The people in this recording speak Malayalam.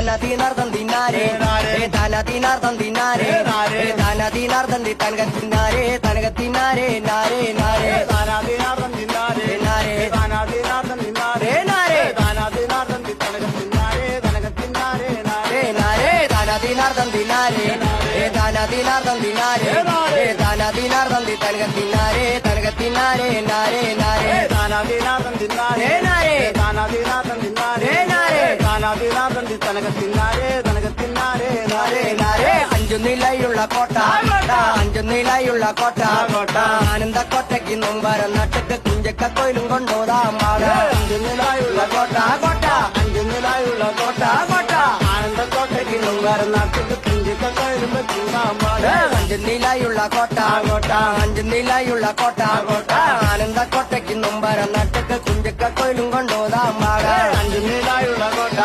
ധനത്തിനർത്ഥം തിന്നാരേ ധനത്തിനർത്ഥം തിന്നാരേ ധനത്തിനർത്ഥം തനകത്തിന്നാരേ തനകത്തിന്നാരേ നാരേ നാരേ ധനാദിനാർത്ഥം തിന്നാരേ നാരേ ധനാദിനാർത്ഥം തിന്നാരേ നാരേ ധനാദിനാർത്ഥം തനകത്തിന്നാരേ തനകത്തിന്നാരേ നാരേ നാരേ ധനത്തിനർത്ഥം തിന്നാരേ ധനത്തിനർത്ഥം തിന്നാരേ ധനത്തിനർത്ഥം തനകത്തിന്നാരേ തനകത്തിന്നാരേ നാരേ നാരേ ധനാദിനാർത്ഥം തിന്നാരേ നാരേ ധനാദിനാർത്ഥം തിന്നാരേ നാരേ ധനാദിനാർത്ഥം തനകത്തിന്നാരേ തനകത്തിന്നാരേ നാരേ നാരേ അഞ്ചു നിലയുള്ള കോട്ട അഞ്ചു നിലയുള്ള കോട്ട ആനന്ദക്കോട്ടയ്ക്ക് നൊമ്പരം നട്ടിട്ട് കുഞ്ചക്ക കൊയിലും കൊണ്ടോതാം അഞ്ചു നിലായുള്ള കോട്ട കോട്ട അഞ്ചു നിലായുള്ള കോട്ട കോട്ട ആനന്ദക്കോട്ടയ്ക്ക് നൊമ്പരം നട്ടിട്ട് കുഞ്ചിക്കയിലും ചൂടാമ്പാട് അഞ്ചു നിലയുള്ള കോട്ട അഞ്ചു നിലയുള്ള കോട്ട ആനന്ദക്കോട്ടയ്ക്ക് നൊമ്പരം നട്ടിട്ട് കുഞ്ചക്ക കൊയിലും കൊണ്ടോതാം അഞ്ചു നിലായുള്ള കോട്ട